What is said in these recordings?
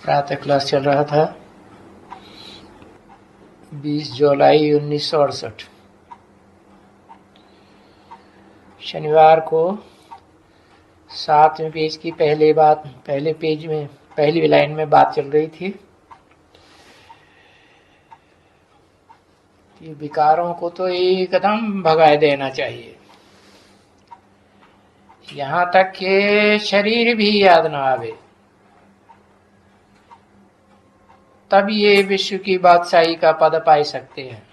प्रातः क्लास चल रहा था 20 जुलाई 1968 शनिवार को 7वें पेज की पहले पेज में पहली लाइन में बात चल रही थी कि विकारों को तो एकदम भगा देना चाहिए, यहाँ तक कि शरीर भी याद ना आवे, तब ये विश्व की बादशाही का पद पाई सकते हैं,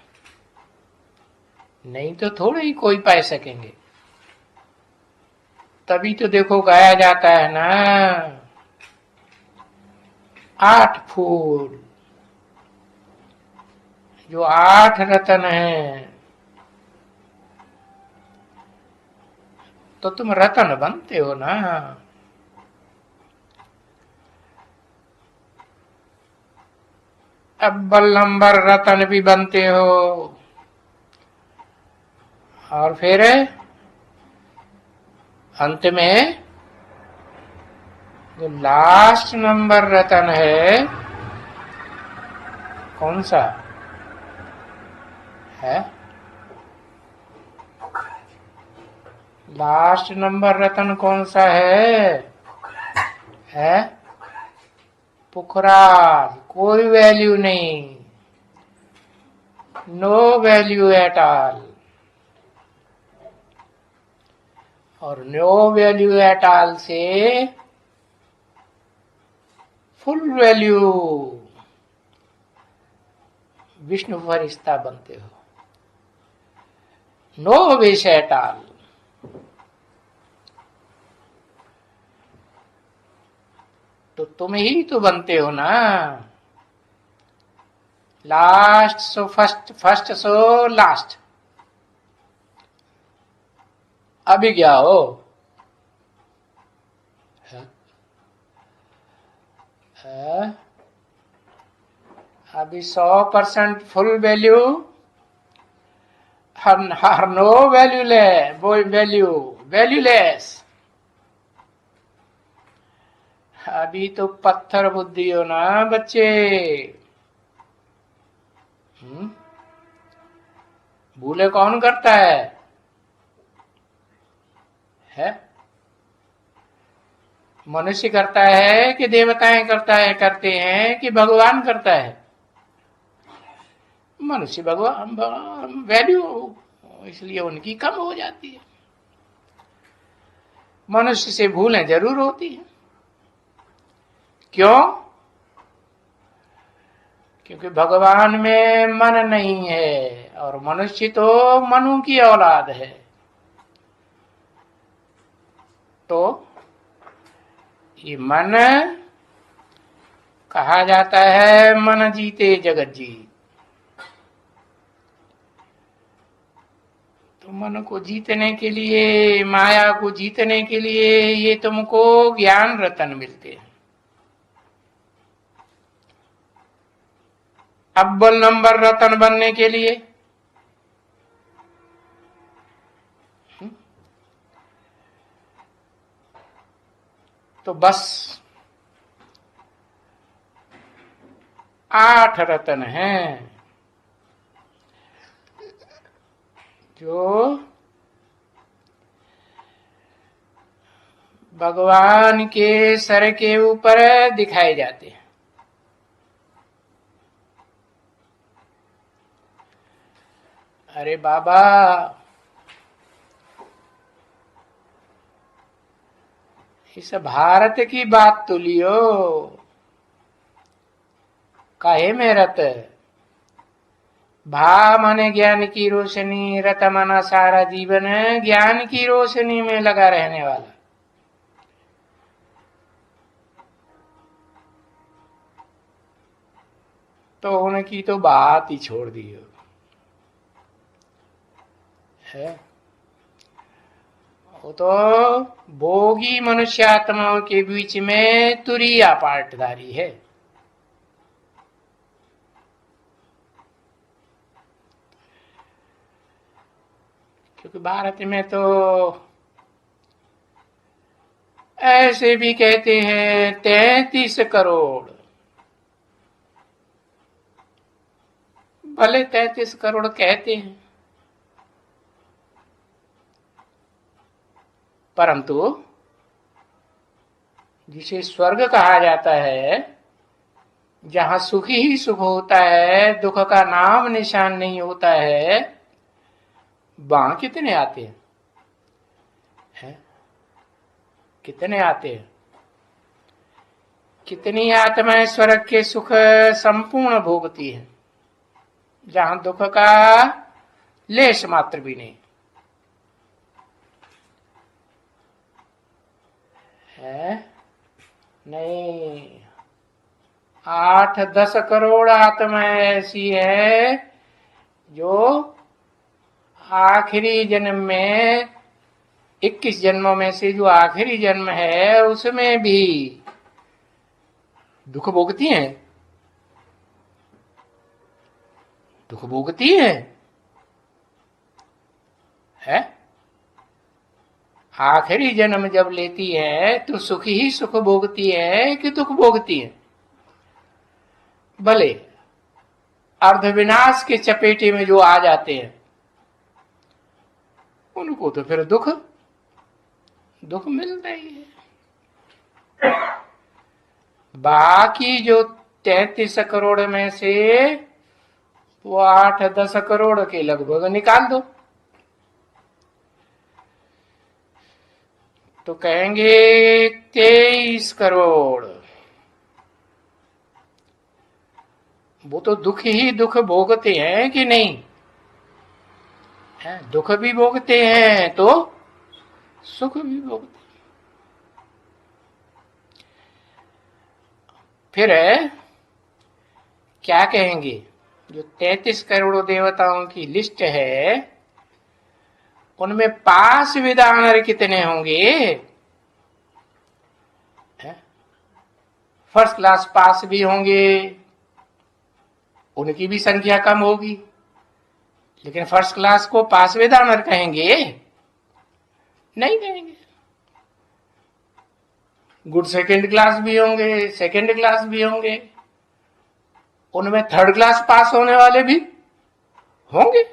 नहीं तो थोड़े ही कोई पाए सकेंगे। तभी तो देखो गाया जाता है ना, 8 फूल जो 8 रत्न हैं, तो तुम रत्न बनते हो ना। अव्वल नंबर रत्न भी बनते हो, और फिर अंत में जो लास्ट नंबर रत्न है, कौन सा है? लास्ट नंबर रत्न कौन सा है? पुखराज। कोई वैल्यू नहीं, नो वैल्यू एट ऑल। और नो वैल्यू एट ऑल से फुल वैल्यू विष्णु फरिश्ता बनते हो। No wish at all. तो तुम ही तो बनते हो ना। Last so first, first so last. अभी क्या हो? अभी 100% फुल वैल्यू, हर नो वैल्यूलेस। अभी तो पत्थर बुद्धि हो ना बच्चे। भूले कौन करता है? मनुष्य करता है कि देवताएं करते हैं कि भगवान करता है? मनुष्य भगवान वैल्यू, इसलिए उनकी कम हो जाती है। मनुष्य से भूलें जरूर होती है। क्यों? क्योंकि भगवान में मन नहीं है, और मनुष्य तो मनु की औलाद है। तो ये मन कहा जाता है मन जीते जगत जीत। तो मन को जीतने के लिए, माया को जीतने के लिए ये तुमको ज्ञान रतन मिलते हैं। अव्वल नंबर रतन बनने के लिए तो बस 8 रतन हैं जो भगवान के सर के ऊपर दिखाए जाते हैं। अरे बाबा, इस भारत की बात तो लियो। काहे में रत? भा माने ज्ञान की रोशनी, रत माना सारा जीवन ज्ञान की रोशनी में लगा रहने वाला। तो उनकी तो बात ही छोड़ दियो है। वो तो भोगी मनुष्य आत्माओं के बीच में तुरीया पाटधारी है। क्योंकि भारत में तो ऐसे भी कहते हैं 33 करोड़ भले 33 करोड़ कहते हैं, परंतु जिसे स्वर्ग कहा जाता है, जहां सुख ही सुख होता है, दुख का नाम निशान नहीं होता है, वहां कितने आते हैं? कितने आते हैं? कितनी आत्माएं स्वर्ग के सुख संपूर्ण भोगती है, जहां दुख का लेश मात्र भी नहीं है। नहीं, 8-10 करोड़ आत्माएं ऐसी है जो आखिरी जन्म में, 21 जन्मों में से जो आखिरी जन्म है उसमें भी दुख भोगती हैं। दुख भोगती है? आखिरी जन्म जब लेती है तो सुख ही सुख भोगती है कि दुख भोगती है? भले अर्धविनाश के चपेटे में जो आ जाते हैं उनको तो फिर दुख मिलता ही है। बाकी जो 33 करोड़ में से वो 8-10 करोड़ के लगभग निकाल दो तो कहेंगे 23 करोड़। वो तो दुख ही दुख भोगते हैं कि नहीं? दुख भी भोगते हैं तो सुख भी भोगते हैं। फिर क्या कहेंगे? जो 33 करोड़ देवताओं की लिस्ट है उनमें पास विदानर कितने होंगे? फर्स्ट क्लास पास भी होंगे, उनकी भी संख्या कम होगी, लेकिन फर्स्ट क्लास को पास विदानर कहेंगे? नहीं कहेंगे। गुड सेकंड क्लास भी होंगे, सेकंड क्लास भी होंगे, उनमें थर्ड क्लास पास होने वाले भी होंगे।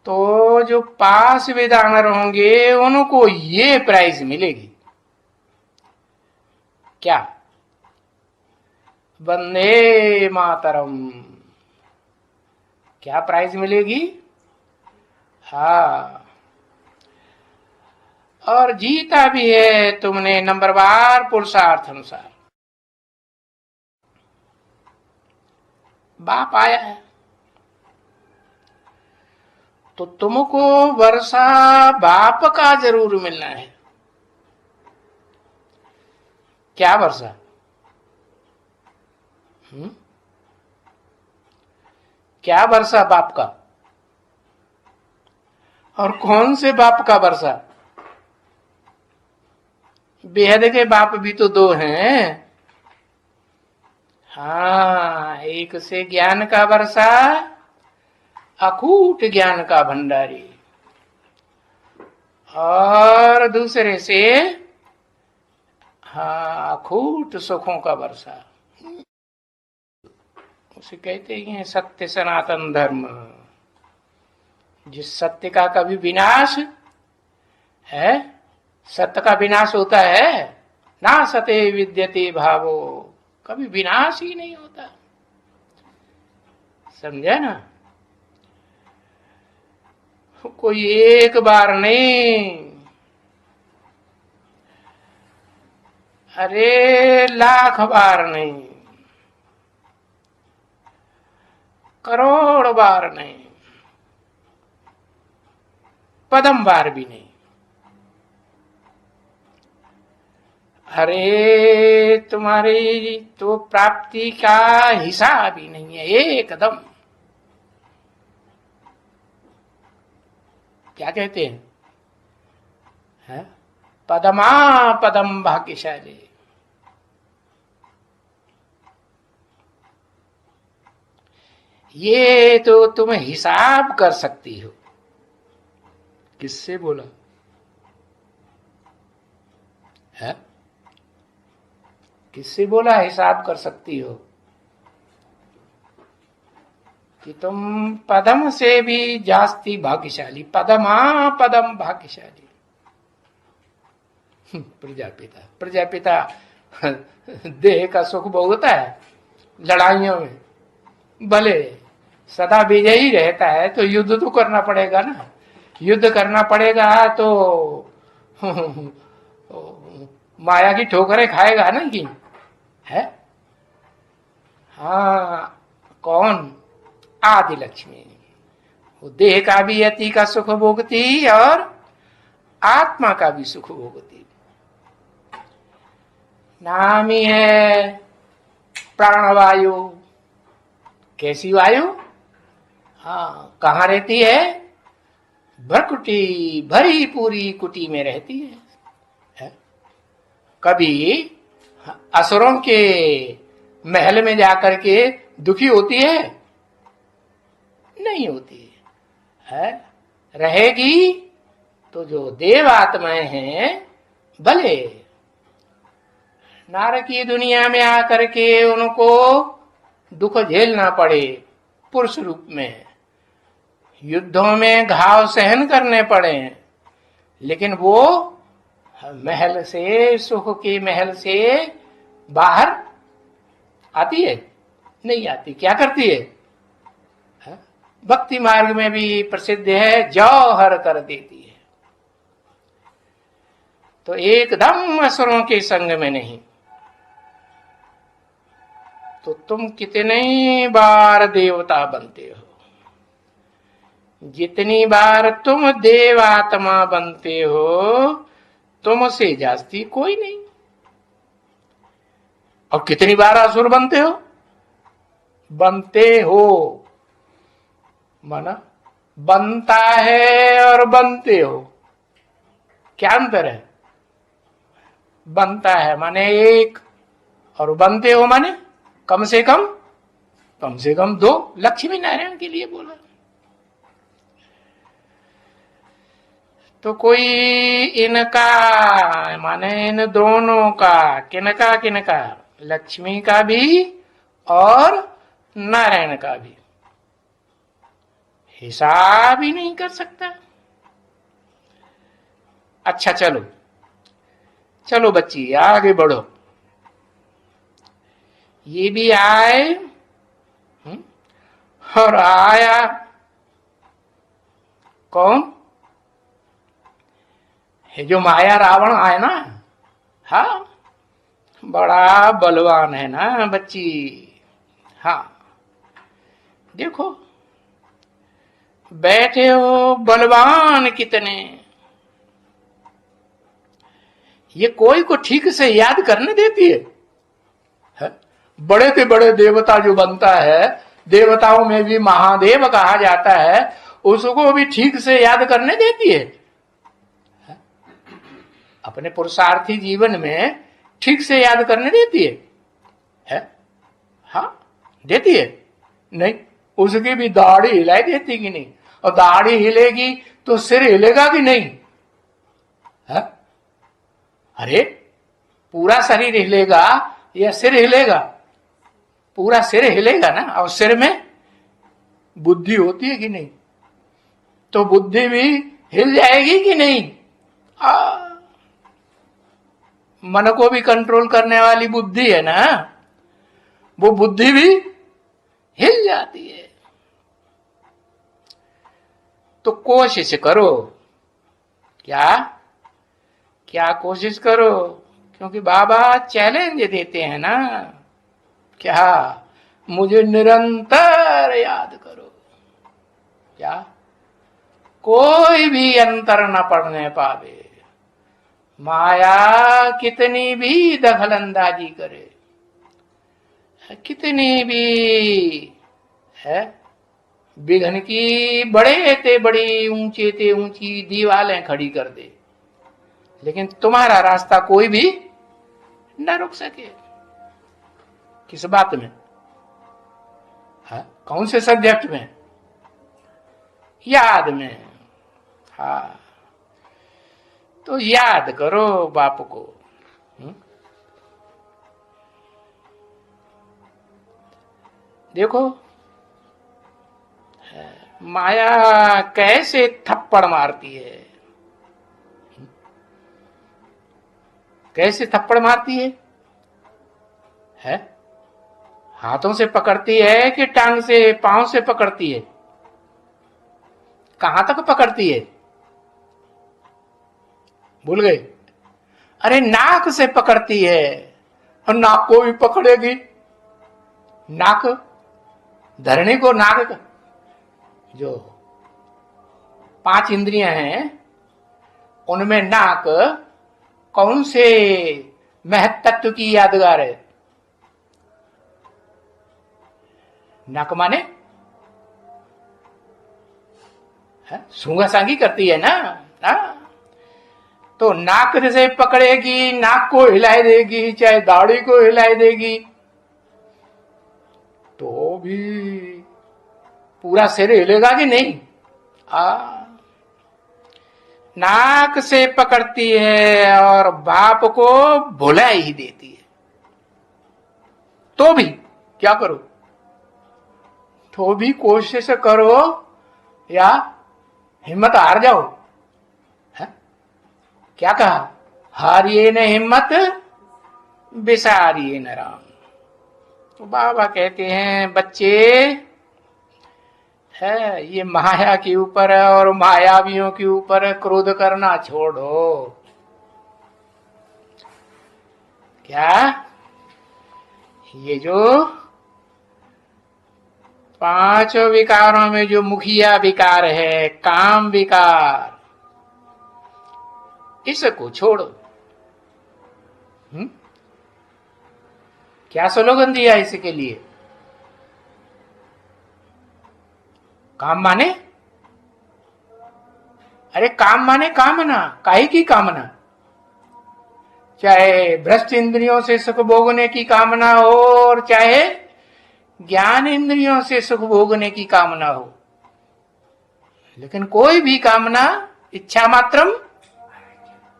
तो जो पास विदानर होंगे उनको ये प्राइज मिलेगी। क्या? वंदे मातरम। क्या प्राइज मिलेगी? हाँ, और जीता भी है तुमने नंबरवार पुरुषार्थ अनुसार। बाप आया है तो तुमको वर्षा बाप का जरूर मिलना है। क्या वर्षा? क्या वर्षा बाप का? और कौन से बाप का वर्षा? बेहद के बाप भी तो दो हैं। हाँ, एक से ज्ञान का वर्षा, अकूट ज्ञान का भंडारी, और दूसरे से हाँ अकूट सुखों का वर्षा। उसे कहते हैं सत्य सनातन धर्म। जिस सत्य का कभी विनाश है, सत्य का विनाश होता है ना, सते विद्यते भावो, कभी विनाश ही नहीं होता। समझे ना? कोई एक बार नहीं, अरे लाख बार नहीं, करोड़ बार नहीं, पदम बार भी नहीं। अरे तुम्हारी तो प्राप्ति का हिसाब ही नहीं है एकदम। क्या कहते हैं? पदमा पदम भाग्यशाली। ये तो तुम हिसाब कर सकती हो। किससे बोला है? किससे बोला हिसाब कर सकती हो कि तुम पदम से भी जास्ती भाग्यशाली, पदमा पदम भाग्यशाली। प्रजापिता, प्रजापिता देह का सुख भोगता है लड़ाइयों में, भले सदा विजयी रहता है तो युद्ध तो करना पड़ेगा ना, युद्ध करना पड़ेगा तो माया की ठोकरें खाएगा ना कि है। हाँ, कौन? आदि लक्ष्मी, वो देह का भी यति का सुख भोगती और आत्मा का भी सुख भोगती। नाम ही है प्राणवायु। कैसी वायु? हाँ, कहाँ रहती है? भरकुटी, भरी पूरी कुटी में रहती है? कभी असुरों के महल में जाकर के दुखी होती है? नहीं होती है। रहेगी तो जो देव आत्माएं हैं, भले नारकीय दुनिया में आकर के उनको दुख झेलना पड़े, पुरुष रूप में युद्धों में घाव सहन करने पड़े, लेकिन वो महल से, सुख के महल से बाहर आती है? नहीं आती। क्या करती है? भक्ति मार्ग में भी प्रसिद्ध है, जौहर कर देती है। तो एकदम असुरों के संग में नहीं। तो तुम कितने बार देवता बनते हो, जितनी बार तुम देवात्मा बनते हो, तुमसे जास्ती कोई नहीं। और कितनी बार असुर बनते हो? बनते हो माना बनता है और बनते हो, क्या अंतर है? बनता है माने एक, और बनते हो माने कम से कम दो। लक्ष्मी नारायण के लिए बोला। तो कोई इनका माने इन दोनों का, किनका, लक्ष्मी का भी और नारायण का भी हिसाब ही नहीं कर सकता। अच्छा, चलो बच्ची आगे बढ़ो। ये भी आए और आया कौन? है जो माया रावण आए ना। हाँ, बड़ा बलवान है ना बच्ची। हाँ, देखो बैठे हो बलवान कितने। ये कोई को ठीक से याद करने देती है? बड़े से बड़े देवता जो बनता है, देवताओं में भी महादेव कहा जाता है, उसको भी ठीक से याद करने देती है? अपने पुरुषार्थी जीवन में ठीक से याद करने देती है? हाँ, देती है? नहीं, उसकी भी दाढ़ी हिलाई देती कि नहीं? और दाढ़ी हिलेगी तो सिर हिलेगा कि नहीं? है? अरे पूरा शरीर हिलेगा या सिर हिलेगा? पूरा सिर हिलेगा ना। और सिर में बुद्धि होती है कि नहीं? तो बुद्धि भी हिल जाएगी कि नहीं? मन को भी कंट्रोल करने वाली बुद्धि है ना, वो बुद्धि भी हिल जाती है। तो कोशिश करो। क्या कोशिश करो? क्योंकि बाबा चैलेंज देते हैं ना, क्या? मुझे निरंतर याद करो। क्या? कोई भी अंतर न पड़ने पावे, माया कितनी भी दखलंदाजी करे, कितनी भी है विघ्न की बड़े ते बड़ी, ऊंचे ते ऊंची दीवारें खड़ी कर दे, लेकिन तुम्हारा रास्ता कोई भी न रुक सके। किस बात में? है? कौन से सब्जेक्ट में? याद में। हाँ, तो याद करो बाप को। देखो माया कैसे थप्पड़ मारती कैसे थप्पड़ मारती है? हाथों से पकड़ती है कि टांग से, पांव से पकड़ती है? कहां तक पकड़ती है? भूल गए? अरे नाक से पकड़ती है, और नाक को भी पकड़ेगी। नाक, धरणी को नाक का, जो 5 इंद्रियां हैं उनमें नाक कौन से महत्त्व की यादगार है? नाक माने सूंघा सांगी करती है ना। तो नाक से पकड़ेगी, नाक को हिलाई देगी, चाहे दाढ़ी को हिलाई देगी, तो भी पूरा सिर हिलेगा कि नहीं? नाक से पकड़ती है और बाप को भुला ही देती है। तो भी क्या करो? तो भी कोशिश करो या हिम्मत हार जाओ? है? क्या कहा? हारिए न हिम्मत, बिसारिए न राम। तो बाबा कहते हैं बच्चे है, ये माया के ऊपर और मायावियों के ऊपर क्रोध करना छोड़ो। क्या ये जो 5 विकारों में जो मुखिया विकार है, काम विकार, इसको छोड़ो। क्या स्लोगन दिया इसके लिए? काम माने, अरे काम माने कामना, काहे की कामना? चाहे भ्रष्ट इंद्रियों से सुख भोगने की कामना हो, और चाहे ज्ञान इंद्रियों से सुख भोगने की कामना हो, लेकिन कोई भी कामना इच्छा मात्रम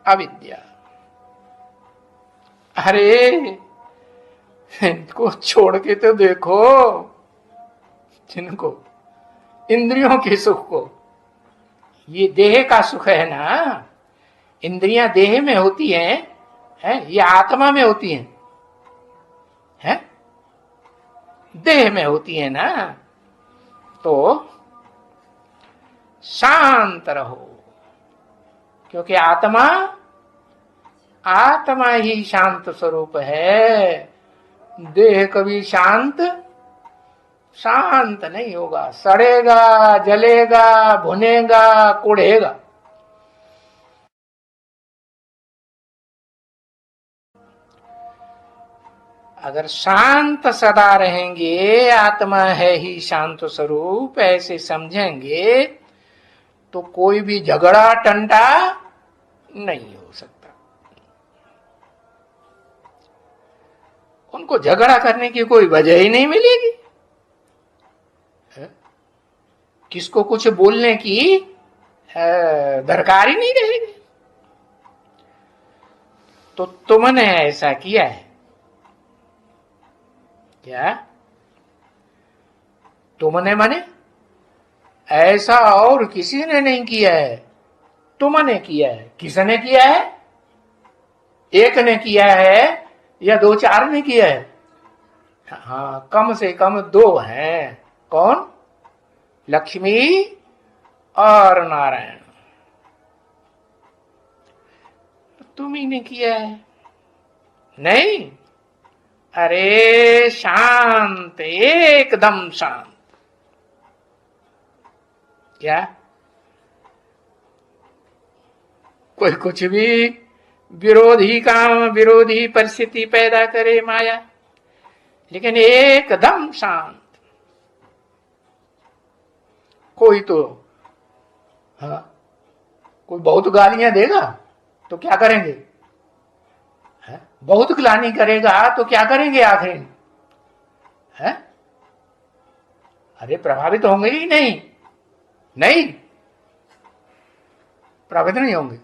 अविद्या। अरे इनको छोड़ के तो देखो, जिनको इंद्रियों के सुख को, ये देह का सुख है ना, इंद्रियां देह में होती हैं, ये आत्मा में होती हैं, देह में होती है ना। तो शांत रहो, क्योंकि आत्मा ही शांत स्वरूप है। देह कभी शांत नहीं होगा, सड़ेगा, जलेगा, भुनेगा, कुढ़ेगा। अगर शांत सदा रहेंगे, आत्मा है ही शांत स्वरूप, ऐसे समझेंगे, तो कोई भी झगड़ा टंटा नहीं हो सकता। उनको झगड़ा करने की कोई वजह ही नहीं मिलेगी, किसको कुछ बोलने की दरकार ही नहीं रहेगी। तो तुमने ऐसा किया है क्या? तुमने माने ऐसा और किसी ने नहीं किया है, तुमने किया है। किसने किया है? एक ने किया है या 2-4 ने किया है? हाँ, कम से कम 2 हैं। कौन? लक्ष्मी और नारायण। तुम ही ने किया है? नहीं, अरे शांत, एकदम शांत। क्या कोई कुछ भी विरोधी काम, विरोधी परिस्थिति पैदा करे माया, लेकिन एकदम शांत। कोई तो कोई बहुत गालियां देगा तो क्या करेंगे? बहुत ग्लानि करेगा तो क्या करेंगे आखिर? अरे प्रभावित होंगे ही नहीं, प्रभावित नहीं होंगे।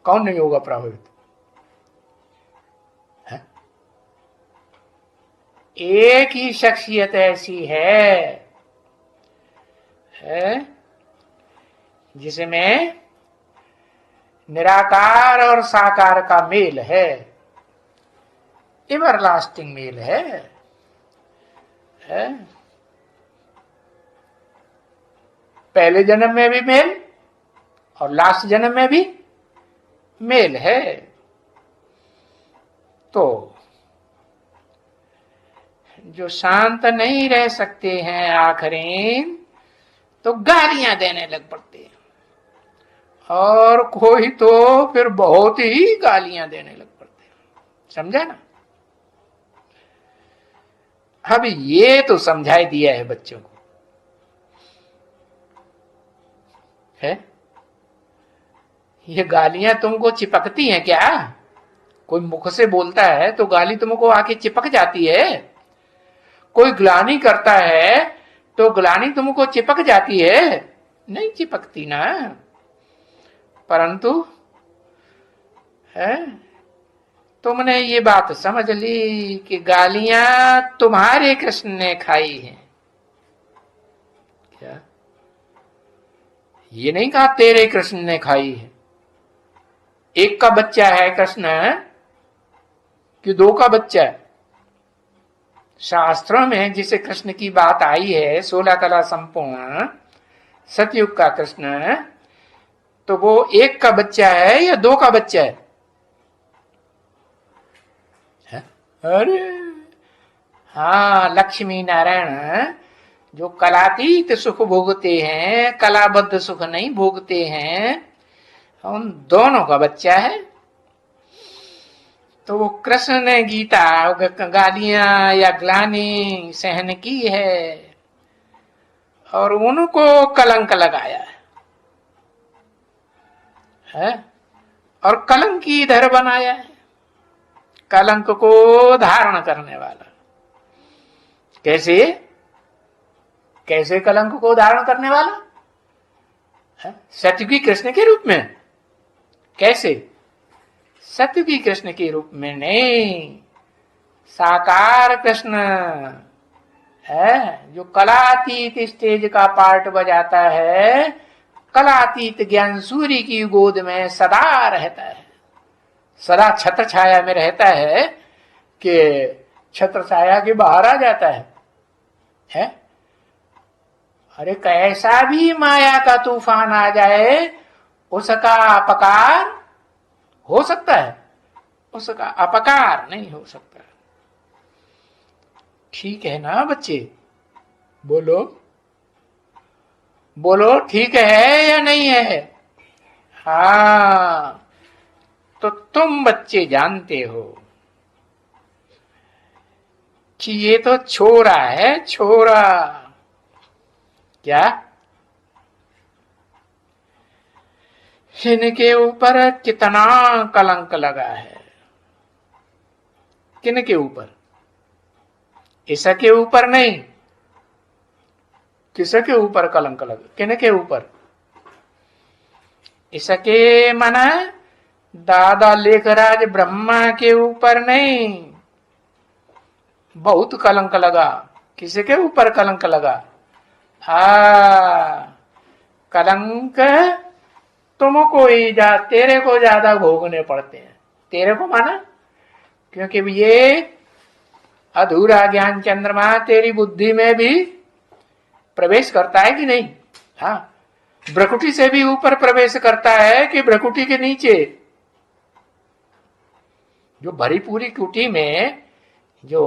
कौन नहीं होगा प्रभावित? एक ही शख्सियत ऐसी है जिसमें निराकार और साकार का मेल है, एवरलास्टिंग मेल है? पहले जन्म में भी मेल और लास्ट जन्म में भी मेल है। तो जो शांत नहीं रह सकते हैं आखिरीन, तो गालियां देने लग पड़ते हैं, और कोई तो फिर बहुत ही गालियां देने लग पड़ते हैं। समझा ना? अब ये तो समझाई दिया है बच्चों को, है? ये गालियां तुमको चिपकती हैं क्या? कोई मुख से बोलता है तो गाली तुमको आके चिपक जाती है? कोई ग्लानि करता है तो ग्लानि तुमको चिपक जाती है? नहीं चिपकती ना। परंतु है, तुमने ये बात समझ ली कि गालियां तुम्हारे कृष्ण ने खाई हैं। क्या? ये नहीं कहा तेरे कृष्ण ने खाई है। एक का बच्चा है कृष्ण कि दो का बच्चा है? शास्त्रों में जिसे कृष्ण की बात आई है, 16 कला संपूर्ण सतयुग का कृष्ण, तो वो एक का बच्चा है या दो का बच्चा है? अरे हाँ, लक्ष्मी नारायण जो कलातीत सुख भोगते हैं, कलाबद्ध सुख नहीं भोगते हैं, उन दोनों का बच्चा है। तो वो कृष्ण ने गीता गालियां या ग्लानि सहन की है और उनको कलंक लगाया है, और कलंकीधर बनाया है, कलंक को धारण करने वाला। कैसे? कैसे कलंक को धारण करने वाला? सत्युगी कृष्ण के रूप में। कैसे? सत्युगी कृष्ण के रूप में नहीं, साकार कृष्ण है जो कलातीत स्टेज का पार्ट बजाता है, कलातीत ज्ञान सूर्य की गोद में सदा रहता है, सदा छत्र छाया में रहता है कि छत्र छाया के बाहर आ जाता है? अरे कैसा भी माया का तूफान आ जाए, उसका अपकार हो सकता है, उसका अपकार नहीं हो सकता। ठीक है ना बच्चे? बोलो बोलो, ठीक है या नहीं है? हाँ, तो तुम बच्चे जानते हो कि ये तो छोरा है, छोरा। क्या? इनके ऊपर कितना कलंक लगा है। किनके ऊपर? इसके ऊपर नहीं, किसके ऊपर कलंक लगा? किनके ऊपर? इसके माना दादा लेखराज ब्रह्मा के ऊपर नहीं, बहुत कलंक लगा। किसके ऊपर कलंक लगा? कलंक तुमको ही तेरे को ज्यादा भोगने पड़ते हैं। तेरे को माना क्योंकि ये अधूरा ज्ञान चंद्रमा तेरी बुद्धि में भी प्रवेश करता है कि नहीं? हाँ, भ्रकुटी से भी ऊपर प्रवेश करता है कि भ्रकुटी के नीचे? जो भरी पूरी कुटी में जो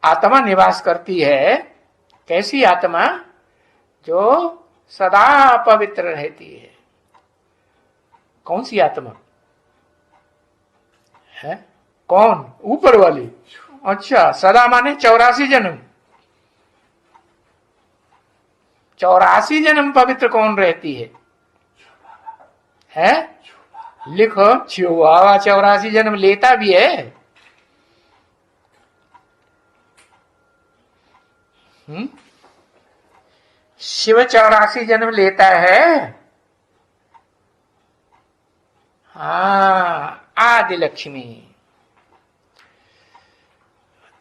आत्मा निवास करती है, कैसी आत्मा? जो सदा पवित्र रहती है। कौन सी आत्मा है? कौन? ऊपर वाली। अच्छा, सदा माने 84 जन्म। 84 जन्म पवित्र कौन रहती है? लिखो, छिवा 84 जन्म लेता भी है। शिव 84 जन्म लेता है। हाँ, आदि लक्ष्मी।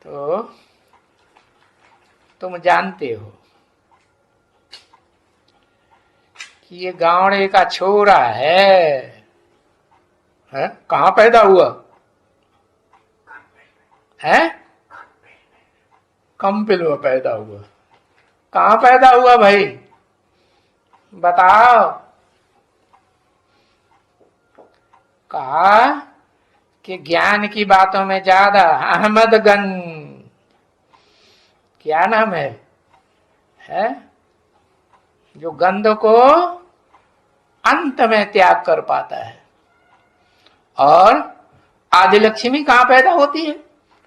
तो तुम जानते हो कि ये गावड़े का छोरा है? कहां पैदा हुआ है? कंपिल में पैदा हुआ। कहां पैदा हुआ भाई, बताओ। कहा कि ज्ञान की बातों में ज्यादा अहमदगंज, क्या नाम है? जो गंध को अंत में त्याग कर पाता है। और आदिलक्ष्मी कहां पैदा होती है?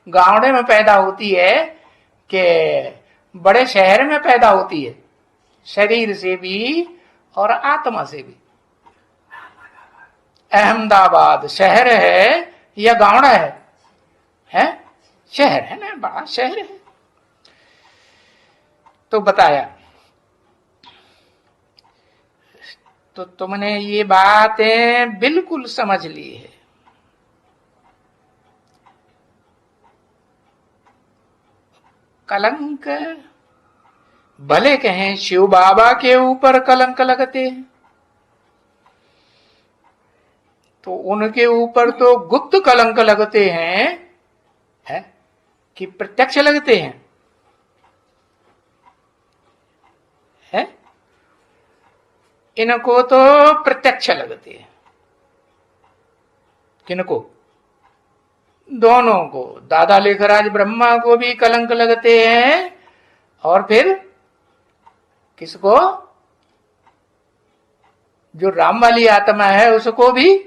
गावड़े में पैदा होती है कि बड़े शहर में पैदा होती है, शरीर से भी और आत्मा से भी। अहमदाबाद शहर है या गावड़ा है? शहर है ना, बड़ा शहर है। तो बताया, तो तुमने ये बातें बिल्कुल समझ ली है। कलंक भले कहें शिव बाबा के ऊपर कलंक लगते हैं, तो उनके ऊपर तो गुप्त कलंक लगते हैं, है कि प्रत्यक्ष लगते हैं? है? इनको तो प्रत्यक्ष लगते हैं। किनको? दोनों को। दादा लेखराज ब्रह्मा को भी कलंक लगते हैं, और फिर किसको? जो राम वाली आत्मा है उसको भी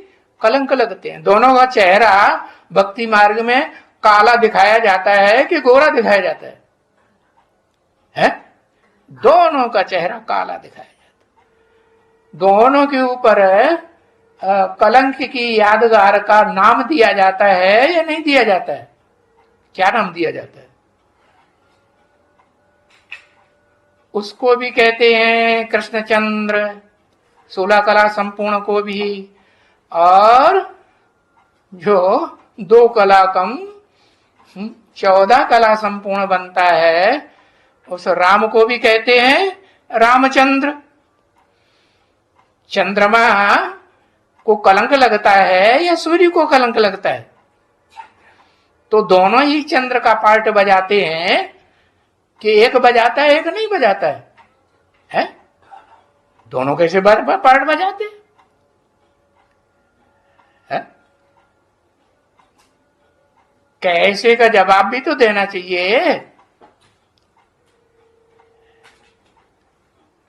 कलंक लगते हैं। दोनों का चेहरा भक्ति मार्ग में काला दिखाया जाता है कि गोरा दिखाया जाता है? दोनों का चेहरा काला दिखाया जाता है। दोनों के ऊपर कलंक की यादगार का नाम दिया जाता है या नहीं दिया जाता है? क्या नाम दिया जाता है? उसको भी कहते हैं कृष्णचंद्र, 16 कला संपूर्ण को भी, और जो 2 कला कम 14 कला संपूर्ण बनता है, उस राम को भी कहते हैं रामचंद्र। चंद्रमा को कलंक लगता है या सूर्य को कलंक लगता है? तो दोनों ही चंद्र का पार्ट बजाते हैं कि एक बजाता है एक नहीं बजाता है? दोनों कैसे पार्ट बजाते हैं? कैसे का जवाब भी तो देना चाहिए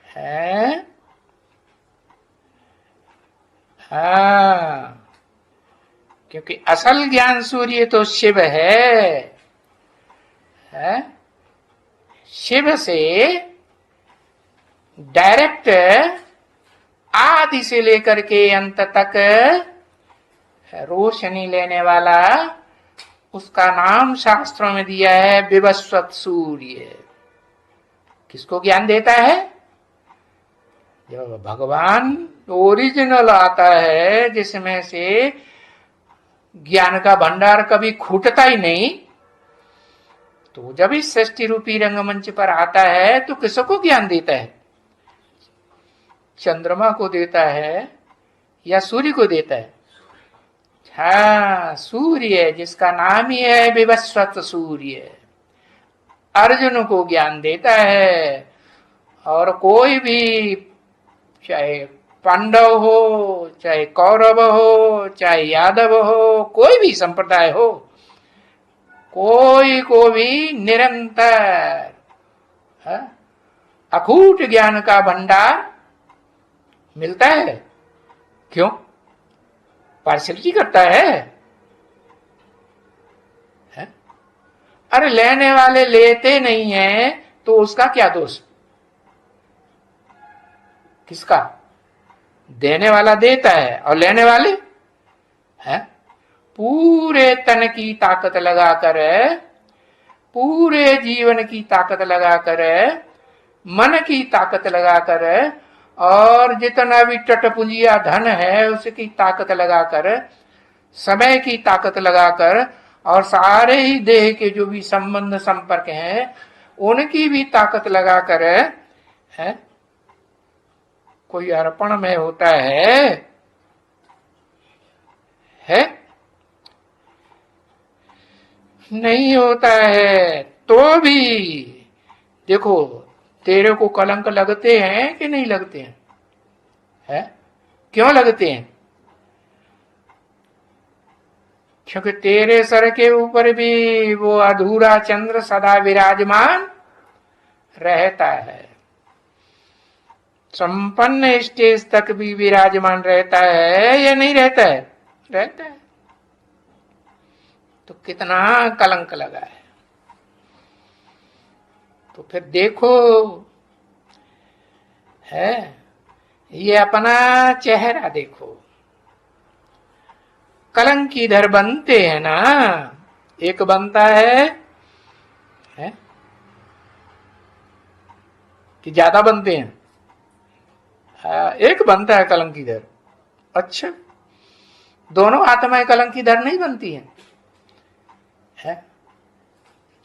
है? हाँ, क्योंकि असल ज्ञान सूर्य तो शिव है? शिव से डायरेक्ट आदि से लेकर के अंत तक रोशनी लेने वाला, उसका नाम शास्त्रों में दिया है विवस्वत सूर्य। किसको ज्ञान देता है? जब भगवान ओरिजिनल आता है, जिसमें से ज्ञान का भंडार कभी खूटता ही नहीं, तो जब इस सृष्टि रूपी रंगमंच पर आता है तो किसको ज्ञान देता है? चंद्रमा को देता है या सूर्य को देता है? हाँ, सूर्य, जिसका नाम ही है विवस्वत सूर्य, अर्जुन को ज्ञान देता है। और कोई भी, चाहे पांडव हो, चाहे कौरव हो, चाहे यादव हो, कोई भी संप्रदाय हो, कोई को भी निरंतर अखूट ज्ञान का भंडार मिलता है। क्यों? पार्शलिटी करता है? अरे लेने वाले लेते नहीं है तो उसका क्या दोष? किसका? देने वाला देता है और लेने वाले पूरे तन की ताकत लगाकर, पूरे जीवन की ताकत लगाकर, मन की ताकत लगाकर, और जितना भी टटपुंजिया धन है उसकी ताकत लगाकर, समय की ताकत लगाकर, और सारे ही देह के जो भी संबंध संपर्क हैं उनकी भी ताकत लगाकर है कोई अर्पण में होता है नहीं होता है। तो भी देखो, तेरे को कलंक लगते हैं कि नहीं लगते हैं? क्यों लगते हैं? क्योंकि तेरे सर के ऊपर भी वो अधूरा चंद्र सदा विराजमान रहता है, संपन्न स्टेज तक भी विराजमान रहता है या नहीं रहता है? रहता है। तो कितना कलंक लगा है। तो फिर देखो है, ये अपना चेहरा देखो, कलंक इधर बनते हैं ना। एक बनता है कि ज्यादा बनते हैं? एक बनता है कलंक इधर। अच्छा, दोनों आत्माएं कलंक इधर नहीं बनती हैं?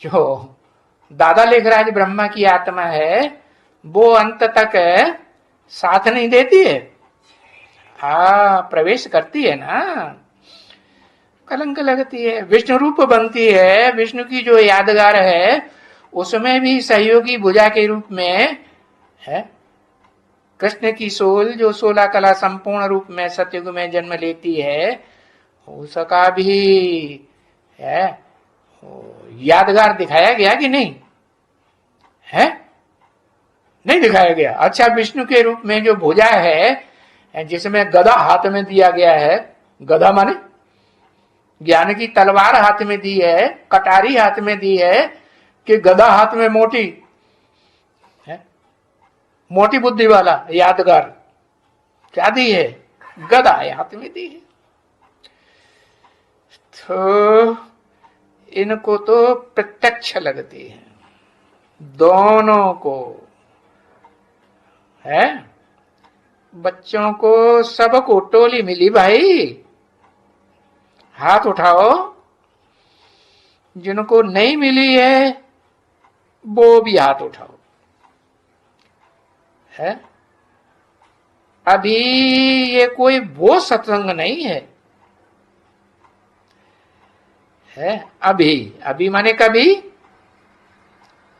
जो दादा लेखराज ब्रह्मा की आत्मा है वो अंत तक साथ नहीं देती है, प्रवेश करती है ना, कलंक लगती है। विष्णु रूप बनती है, विष्णु की जो यादगार है उसमें भी सहयोगी भुजा के रूप में है कृष्ण की सोल, जो 16 कला संपूर्ण रूप में सतयुग में जन्म लेती है, उसका भी है यादगार दिखाया गया कि नहीं है? नहीं दिखाया गया। अच्छा, विष्णु के रूप में जो भुजा है जिसमें गदा हाथ में दिया गया है, गदा माने ज्ञान की तलवार हाथ में दी है, कटारी हाथ में दी है, कि गदा हाथ में मोटी है, मोटी बुद्धि वाला यादगार क्या दी है? गदा हाथ में दी है। तो इनको तो प्रत्यक्ष लगती है, दोनों को है। बच्चों को सबको टोली मिली भाई, हाथ उठाओ। जिनको नहीं मिली है वो भी हाथ उठाओ। है अभी ये कोई वो सत्संग नहीं है, अभी माने कभी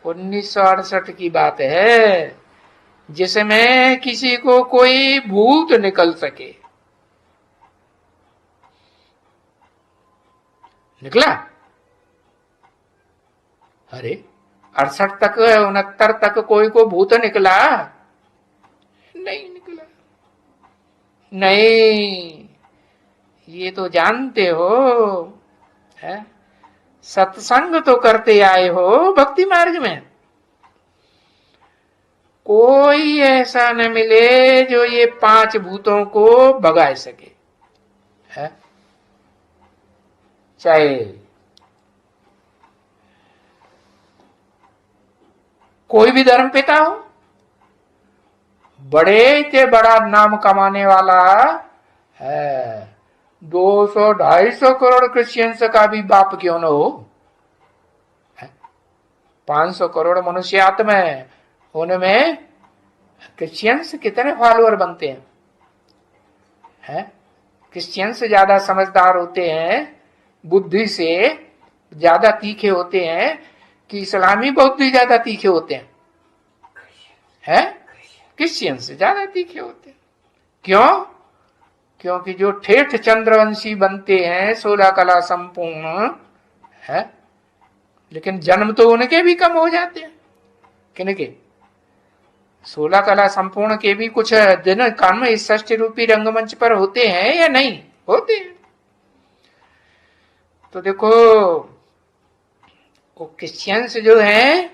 1968 की बात है, जिसमें किसी को कोई भूत निकल सके। निकला? अरे 68 तक 69 तक कोई को भूत निकला? नहीं निकला। नहीं, ये तो जानते हो है, सत्संग तो करते आए हो भक्ति मार्ग में, कोई ऐसा न मिले जो ये 5 भूतों को भगा सके है? चाहे कोई भी धर्म पिता हो, बड़े से बड़ा नाम कमाने वाला है, 200-250 करोड़ क्रिश्चियंस का भी बाप क्यों न हो, 500 करोड़ मनुष्य आत्मा है, उनमें क्रिश्चियंस कितने फॉलोअर बनते हैं? क्रिश्चियंस ज्यादा समझदार होते हैं, बुद्धि से ज्यादा तीखे होते हैं कि इस्लामी बौद्ध ज्यादा तीखे होते हैं? क्रिश्चियंस ज्यादा तीखे होते हैं। क्यों? क्योंकि जो ठेठ चंद्रवंशी बनते हैं 16 कला संपूर्ण है, लेकिन जन्म तो उनके भी कम हो जाते हैं। किनके? 16 कला संपूर्ण के भी कुछ दिन कर्म इस षष्ठी रूपी रंगमंच पर होते हैं या नहीं होते हैं? तो देखो, वो क्रिश्चियंस जो हैं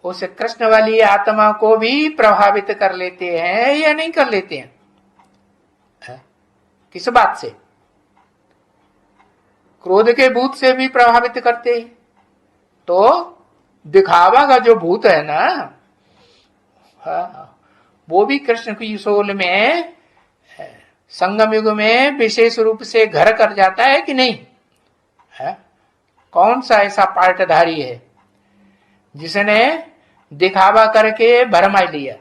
उस कृष्ण वाली आत्मा को भी प्रभावित कर लेते हैं या नहीं कर लेते हैं? किस बात से? क्रोध के भूत से भी प्रभावित करते हैं। तो दिखावा का जो भूत है ना, वो भी कृष्ण की सोल में संगम युग में विशेष रूप से घर कर जाता है कि नहीं? कौन सा ऐसा पार्टधारी है जिसने दिखावा करके भरमाई लिया।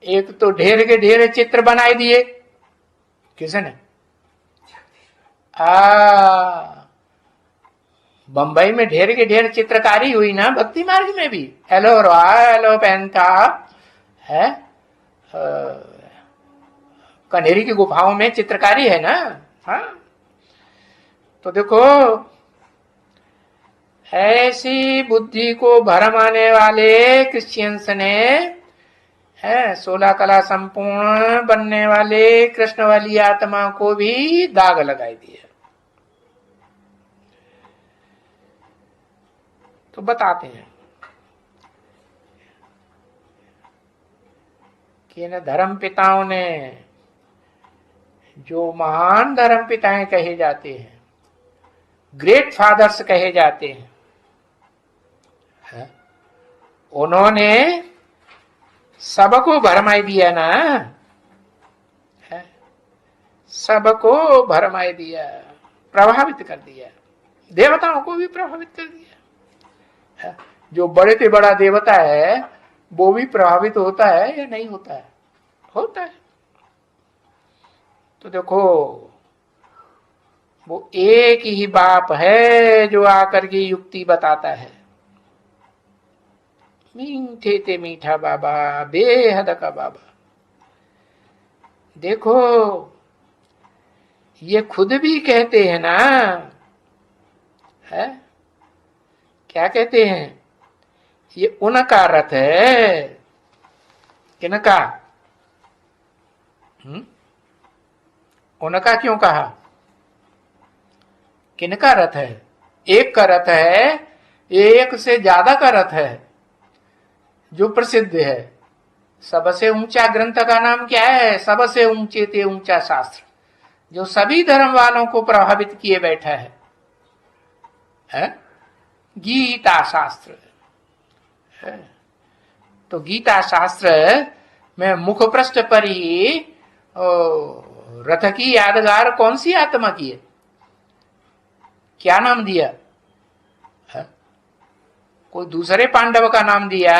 एक तो ढेर के ढेर चित्र बनाई दिए किसने? बंबई में ढेर के ढेर चित्रकारी हुई ना, भक्ति मार्ग में भी एलोरा एलोपेंथा है, कन्हेरी की गुफाओं में चित्रकारी है ना। हाँ, तो देखो ऐसी बुद्धि को भरमाने वाले क्रिश्चियंस ने है 16 कला संपूर्ण बनने वाले कृष्ण वाली आत्मा को भी दाग लगाई दिया। तो बताते हैं कि इन धर्म पिताओं ने, जो महान धर्म पिताएं कहे जाते हैं, ग्रेट फादर्स कहे जाते हैं, उन्होंने सबको भरमाई दिया ना, सबको भरमाई दिया, प्रभावित कर दिया, देवताओं को भी प्रभावित कर दिया। जो बड़े से बड़ा देवता है वो भी प्रभावित होता है या नहीं होता है? होता है। तो देखो वो एक ही बाप है जो आकर के युक्ति बताता है। मीठे ते मीठा बाबा, बेहद का बाबा। देखो ये खुद भी कहते हैं ना, है क्या कहते हैं? ये उनका रथ है। किनका? उनका क्यों कहा? किनका रथ है? एक का रथ है, एक से ज्यादा का रथ है जो प्रसिद्ध है। सबसे ऊंचा ग्रंथ का नाम क्या है? सबसे ऊंचे ते ऊंचा शास्त्र, जो सभी धर्म वालों को प्रभावित किए बैठा है? गीता शास्त्र है। तो गीता शास्त्र में मुख पृष्ठ पर ही रथ की यादगार कौन सी आत्मा की है? क्या नाम दिया है? कोई दूसरे पांडव का नाम दिया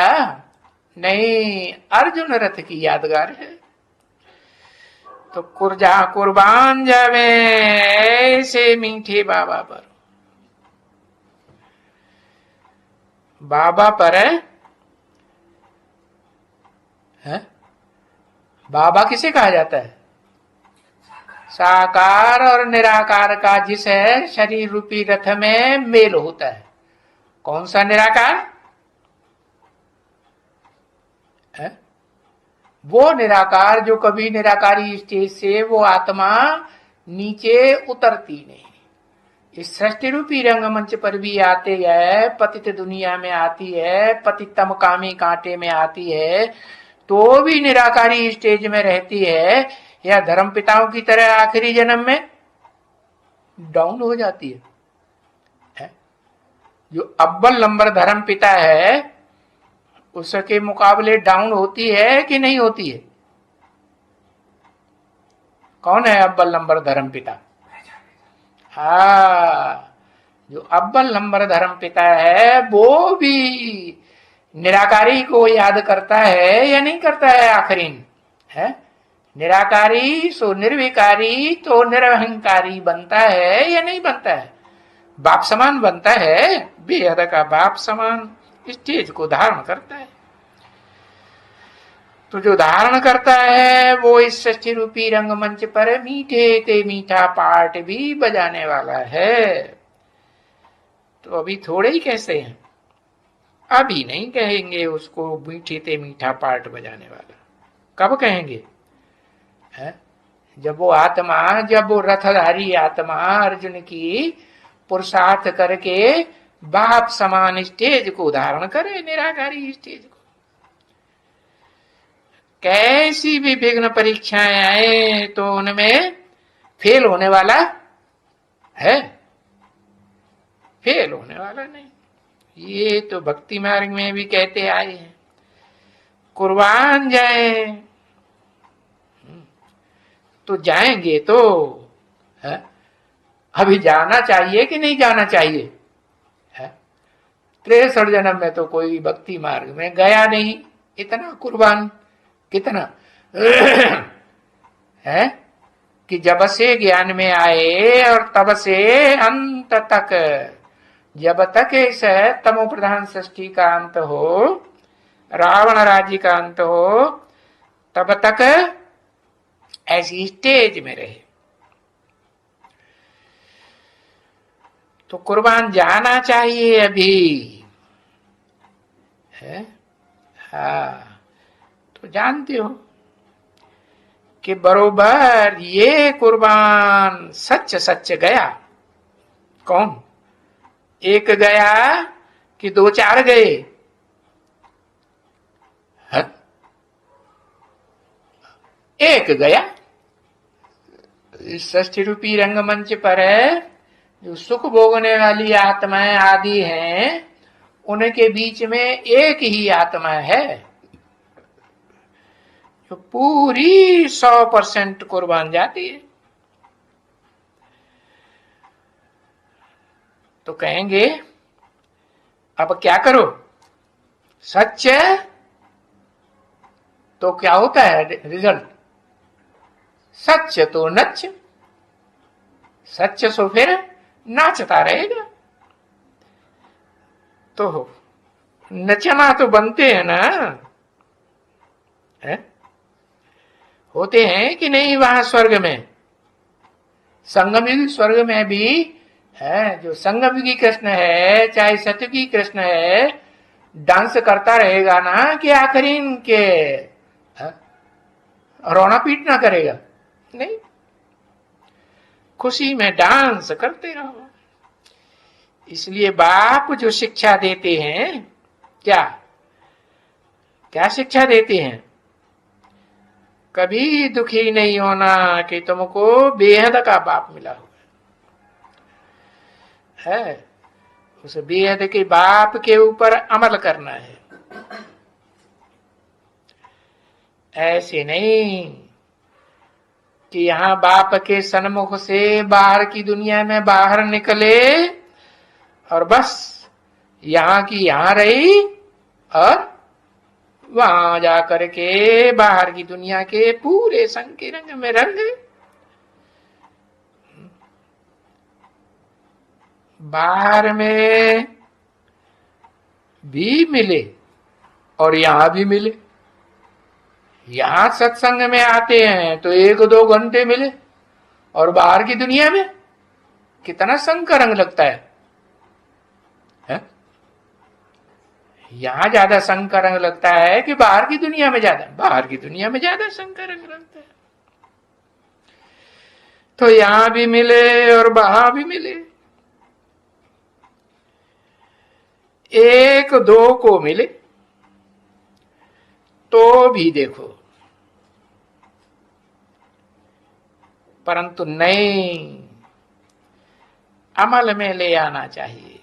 नहीं, अर्जुन रथ की यादगार है। तो कुर्जा कुर्बान जावे ऐसे मीठे बाबा पर। बाबा पर है? बाबा किसे कहा जाता है? साकार और निराकार का जिस है शरीर रूपी रथ में मेल होता है। कौन सा निराकार है? वो निराकार जो कभी निराकारी स्टेज से वो आत्मा नीचे उतरती नहीं। इस सृष्टि रूपी रंगमंच पर भी आती है, पतित दुनिया में आती है, पतितम कामी कांटे में आती है, तो भी निराकारी स्टेज में रहती है, या धर्म पिताओं की तरह आखिरी जन्म में डाउन हो जाती है? जो अव्वल नंबर धर्म पिता है उसके मुकाबले डाउन होती है कि नहीं होती है? कौन है अव्वल नंबर धर्म पिता? जो अव्वल नंबर धर्म पिता है वो भी निराकारी को याद करता है या नहीं करता है? आखिरी है निराकारी सो निर्विकारी तो निरहंकारी बनता है या नहीं बनता है? बाप समान बनता है, बेहद का बाप समान स्टेज को धारण करता है। तो जो धारण करता है वो इस सृष्टि रूपी रंगमंच पर मीठे ते मीठा पार्ट भी बजाने वाला है। तो अभी थोड़े ही कैसे हैं, अभी नहीं कहेंगे उसको मीठे ते मीठा पार्ट बजाने वाला। कब कहेंगे? है जब वो आत्मा, जब वो रथधारी आत्मा अर्जुन की पुरुषार्थ करके बाप समान स्टेज को धारण करे, निराकारी स्टेज को। कैसी भी विघ्न परीक्षाएं आए तो उनमें फेल होने वाला है? फेल होने वाला नहीं। ये तो भक्ति मार्ग में भी कहते आए हैं, कुर्बान जाए तो जाएंगे तो है? अभी जाना चाहिए कि नहीं जाना चाहिए? है? 63 जन्म में तो कोई भक्ति मार्ग में गया नहीं, इतना कुर्बान कितना है कि जब से ज्ञान में आए और तब से अंत तक, जब तक इस तमो प्रधान सृष्टि का अंत हो, रावण राज्य का अंत हो, तब तक ऐसी स्टेज में रहे। तो कुर्बान जाना चाहिए अभी, है? हाँ, तो जानते हो कि बरोबर ये कुर्बान सच सच गया। कौन? एक गया कि 2-4 गए? है? एक गया। इस षष्ठी रूपी रंगमंच पर जो सुख भोगने वाली आत्माएं आदि हैं, उनके बीच में एक ही आत्मा है जो पूरी 100% कुर्बान जाती है। तो कहेंगे अब क्या करो? सच तो क्या होता है रिजल्ट? सच तो नच, सच सो फिर नाचता रहेगा। तो नचना तो बनते हैं ना, है? होते हैं कि नहीं वहां स्वर्ग में? संगम स्वर्ग में भी है, जो संगम की कृष्ण है चाहे सतयुगी कृष्ण है, डांस करता रहेगा ना कि आखिरी इनके रोना पीटना करेगा? नहीं, खुशी में डांस करते रहो। इसलिए बाप जो शिक्षा देते हैं, क्या क्या शिक्षा देते हैं? कभी दुखी नहीं होना कि तुमको बेहद का बाप मिला हुआ है। उस बेहद के बाप के ऊपर अमल करना है। ऐसे नहीं कि यहां बाप के सन्मुख से बाहर की दुनिया में बाहर निकले और बस यहां की यहां रही और वहां जाकर के बाहर की दुनिया के पूरे संग के रंग में रंग। बाहर में भी मिले और यहां भी मिले। यहां सत्संग में आते हैं तो 1-2 घंटे मिले, और बाहर की दुनिया में कितना संग का रंग लगता है? यहां ज्यादा संग का रंग लगता है कि बाहर की दुनिया में ज्यादा? बाहर की दुनिया में ज्यादा संग का रंग लगता है। तो यहां भी मिले और वहां भी मिले। 1-2 को मिले तो भी देखो, परंतु नहीं, अमल में ले आना चाहिए।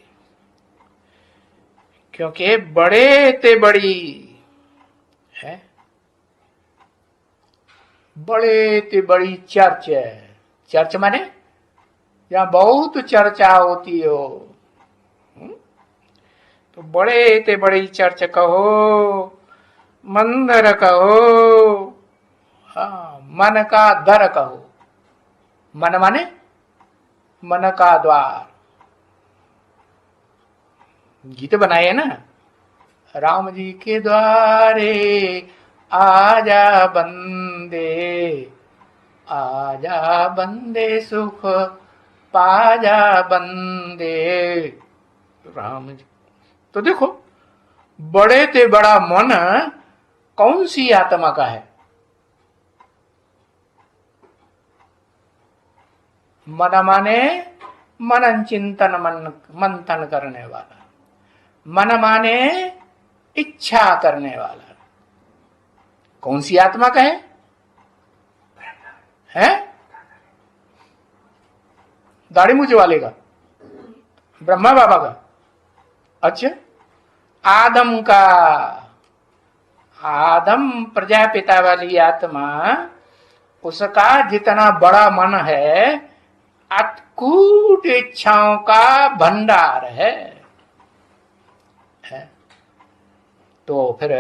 क्योंकि बड़े ते बड़ी है, बड़े ते बड़ी चर्च है। चर्च माने जहां बहुत चर्चा होती हो, तो बड़े ते बड़ी चर्च कहो, मंदिर कहो, हाँ, मन का दर कहो। मन माने मन का द्वार। गीत बनाए है ना, राम जी के द्वारे आजा बंदे, आजा बंदे सुख पाजा बंदे। राम जी तो देखो, बड़े ते बड़ा मन कौन सी आत्मा का है? मन माने मनन चिंतन मंथन करने वाला। मन माने इच्छा करने वाला। कौन सी आत्मा का है? हैं? दाढ़ी मूछ वाले का? ब्रह्मा बाबा का? अच्छा, आदम का। आदम प्रजापिता वाली आत्मा, उसका जितना बड़ा मन है अटूट इच्छाओं का भंडार है। तो फिर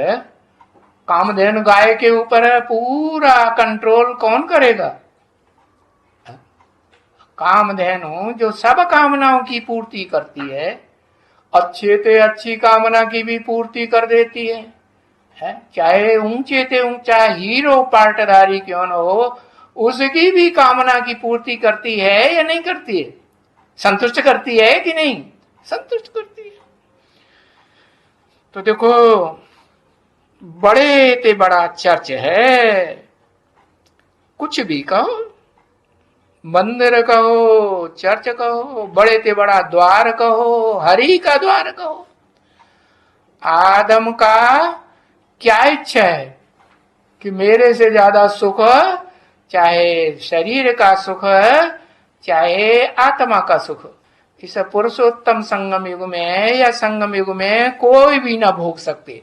कामधेनु गाय के ऊपर पूरा कंट्रोल कौन करेगा? कामधेनु जो सब कामनाओं की पूर्ति करती है, अच्छे से अच्छी कामना की भी पूर्ति कर देती है? चाहे ऊंचे से ऊंचा हीरो पाटधारी क्यों न हो, उसकी भी कामना की पूर्ति करती है या नहीं करती है? संतुष्ट करती है कि नहीं? संतुष्ट करती है। तो देखो, बड़े ते बड़ा चर्च है, कुछ भी कहो, मंदिर कहो, चर्च कहो, बड़े ते बड़ा द्वार कहो, हरि का द्वार कहो, आदम का क्या इच्छा है कि मेरे से ज्यादा सुख, चाहे शरीर का सुख, चाहे आत्मा का सुख, इस पुरुषोत्तम संगम युग में या संगम युग में कोई भी ना भोग सकते।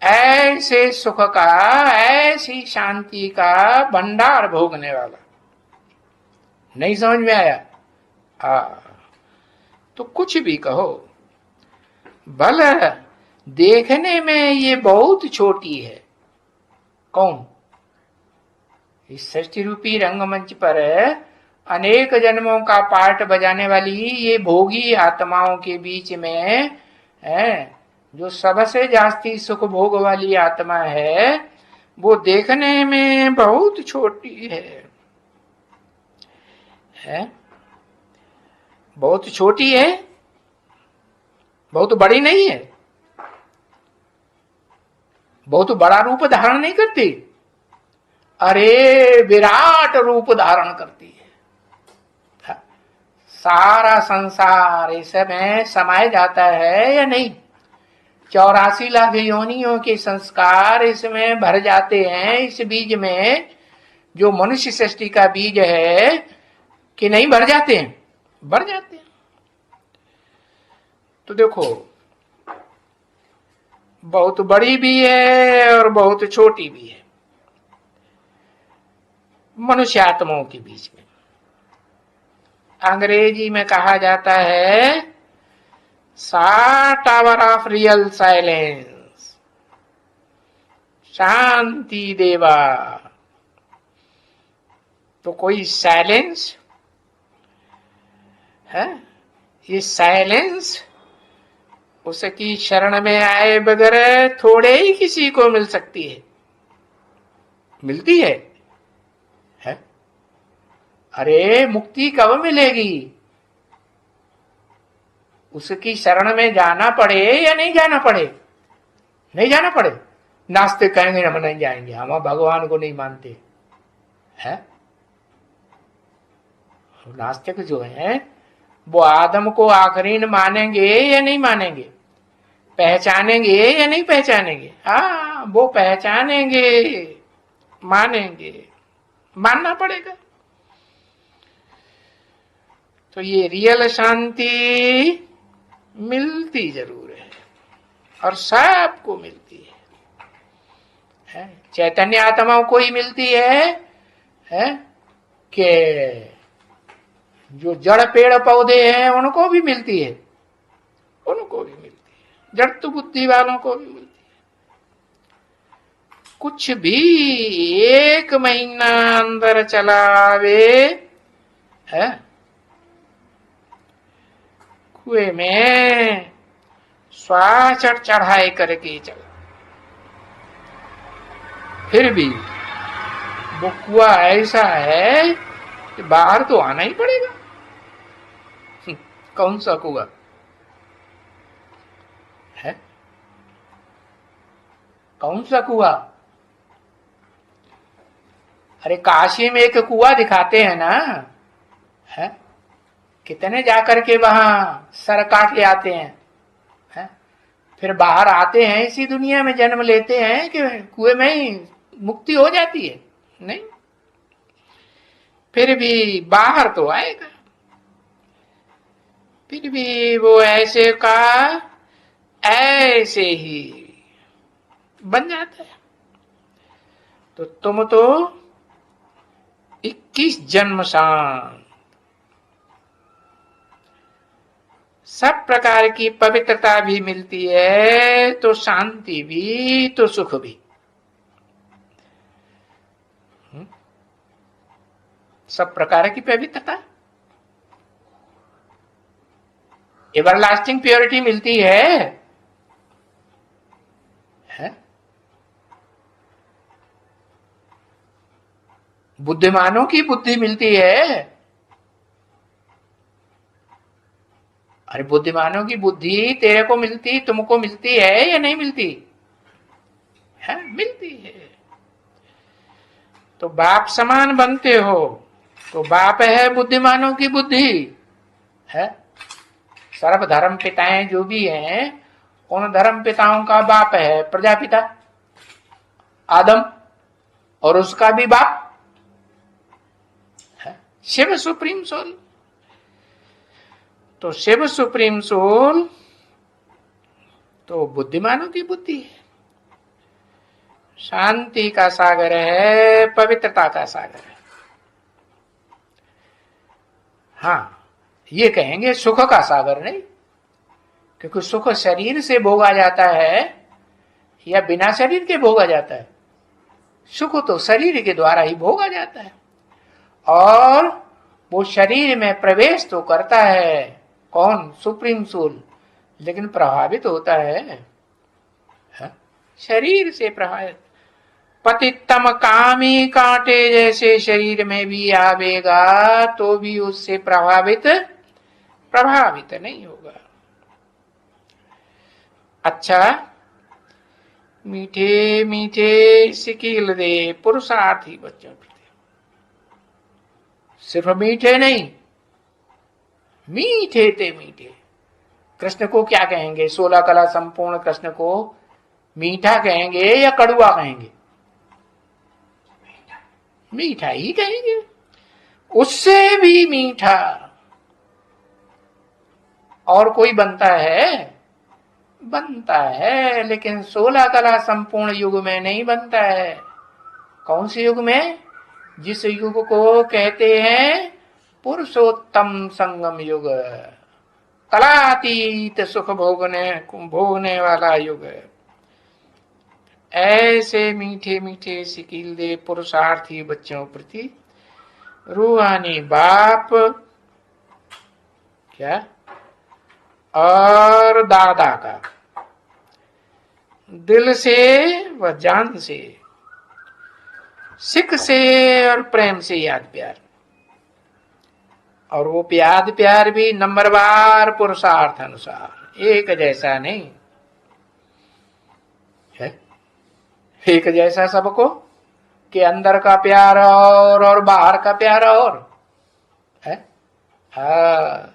ऐसे सुख का, ऐसी शांति का भंडार भोगने वाला। नहीं समझ में आया? तो कुछ भी कहो, भला देखने में ये बहुत छोटी है। कौन? इस सृष्टि रूपी रंगमंच पर अनेक जन्मों का पार्ट बजाने वाली ये भोगी आत्माओं के बीच में है, जो सबसे जास्ती सुख भोग वाली आत्मा है, वो देखने में बहुत छोटी है? बहुत छोटी है, बहुत बड़ी नहीं है, बहुत बड़ा रूप धारण नहीं करती। अरे विराट रूप धारण करती है। सारा संसार इसमें समाये जाता है या नहीं? 84 लाख योनियों के संस्कार इसमें भर जाते हैं। इस बीज में जो मनुष्य सृष्टि का बीज है कि नहीं भर जाते हैं? भर जाते हैं। तो देखो, बहुत बड़ी भी है और बहुत छोटी भी है मनुष्य आत्माओं के बीच में। अंग्रेजी में कहा जाता है 60 आवर ऑफ रियल साइलेंस, शांति देवा। तो कोई साइलेंस है? ये साइलेंस उसकी शरण में आए बगैर थोड़े ही किसी को मिल सकती है। मिलती है? अरे मुक्ति कब मिलेगी? उसकी शरण में जाना पड़े या नहीं जाना पड़े? नहीं जाना पड़े। नास्तिक कहेंगे हम नहीं जाएंगे, हम भगवान को नहीं मानते हैं। नास्तिक जो है वो आदम को आखिरीन मानेंगे या नहीं मानेंगे? पहचानेंगे या नहीं पहचानेंगे? हाँ, वो पहचानेंगे, मानेंगे, मानना पड़ेगा। तो ये रियल शांति मिलती जरूर है और सबको मिलती है? चैतन्य आत्माओं को ही मिलती है कि जो जड़ पेड़ पौधे हैं उनको भी मिलती है? उनको भी मिलती है, जड़ बुद्धि वालों को भी मिलती है। कुछ भी 1 महीना अंदर चलावे है, कुएं में श्वास चढ़ाई करके चला, फिर भी वो कुआ ऐसा है कि बाहर तो आना ही पड़ेगा। कौन सा कुआ है? कौन सा कुआ? अरे काशी में एक कुआ दिखाते हैं ना, है? कितने जाकर के वहां सर काट ले आते हैं? फिर बाहर आते हैं, इसी दुनिया में जन्म लेते हैं कि कुएं में ही मुक्ति हो जाती है? नहीं, फिर भी बाहर तो आएगा। फिर भी वो ऐसे का ऐसे ही बन जाता है। तो तुम तो 21 जन्म शांत, सब प्रकार की पवित्रता भी मिलती है, तो शांति भी, तो सुख भी। सब प्रकार की पवित्रता, एवरलास्टिंग प्योरिटी मिलती है? बुद्धिमानों की बुद्धि मिलती है। अरे बुद्धिमानों की बुद्धि तेरे को मिलती, तुमको मिलती है या नहीं मिलती है? मिलती है। तो बाप समान बनते हो, तो बाप है बुद्धिमानों की बुद्धि है। सर्व धर्म पिताएं जो भी हैं, उन धर्म पिताओं का बाप है प्रजापिता आदम, और उसका भी बाप है शिव सुप्रीम सोल। तो शिव सुप्रीम सोल तो बुद्धिमानों की बुद्धि है, शांति का सागर है, पवित्रता का सागर है। हाँ, ये कहेंगे सुख का सागर नहीं, क्योंकि सुख शरीर से भोगा जाता है या बिना शरीर के भोगा जाता है? सुख तो शरीर के द्वारा ही भोगा जाता है, और वो शरीर में प्रवेश तो करता है कौन? सुप्रीम सोल, लेकिन प्रभावित होता है शरीर से प्रभावित। पतितम कामी कांटे जैसे शरीर में भी आवेगा तो भी उससे प्रभावित नहीं होगा। अच्छा, मीठे मीठे सिकील दे पुरुषार्थी बच्चों प्रति, सिर्फ मीठे नहीं, मीठे ते मीठे। कृष्ण को क्या कहेंगे? 16 कला संपूर्ण कृष्ण को मीठा कहेंगे या कड़ुआ कहेंगे? मीठा ही कहेंगे। उससे भी मीठा और कोई बनता है? बनता है, लेकिन 16 कला संपूर्ण युग में नहीं बनता है। कौन से युग में? जिस युग को कहते हैं पुरुषोत्तम संगम युग, कलातीत सुख भोगने वाला युग। ऐसे मीठे मीठे सिकील दे पुरुषार्थी बच्चों प्रति रूहानी बाप क्या और दादा का दिल से व जान से, सिख से और प्रेम से याद प्यार, और वो याद प्यार भी नंबरवार पुरुषार्थ अनुसार, एक जैसा नहीं है। एक जैसा सबको कि अंदर का प्यार और बाहर का प्यार और है। हाँ,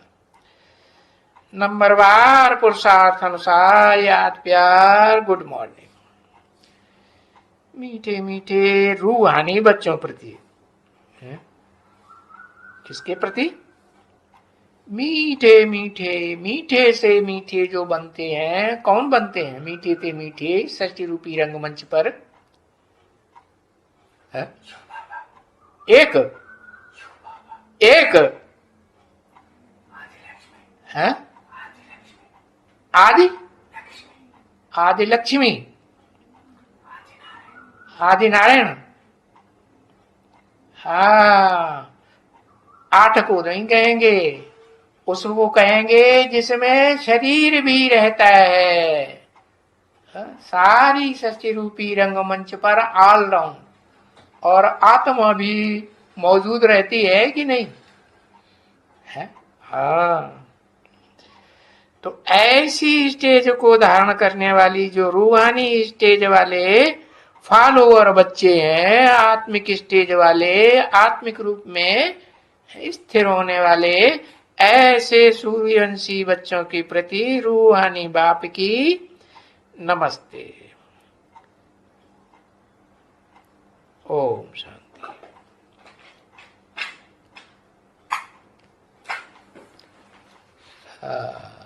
नंबरवार पुरुषार्थ अनुसार याद प्यार, गुड मॉर्निंग। मीठे मीठे रूहानी बच्चों प्रति, किसके प्रति? मीठे मीठे, मीठे से मीठे जो बनते हैं। कौन बनते हैं मीठे से मीठे? षष्ठी रूपी रंगमंच पर है? एक है आदि लक्ष्मी, आदि नारायण। हाँ, 8 को नहीं कहेंगे, उसको कहेंगे जिसमें शरीर भी रहता है। सारी षष्ठी रूपी रंगमंच पर ऑलराउंड, और आत्मा भी मौजूद रहती है कि नहीं है? हाँ, तो ऐसी स्टेज को धारण करने वाली जो रूहानी स्टेज वाले फॉलोअर बच्चे हैं, आत्मिक स्टेज वाले, आत्मिक रूप में स्थिर होने वाले, ऐसे सूर्यवंशी बच्चों के प्रति रूहानी बाप की नमस्ते। ओम शांति। हाँ।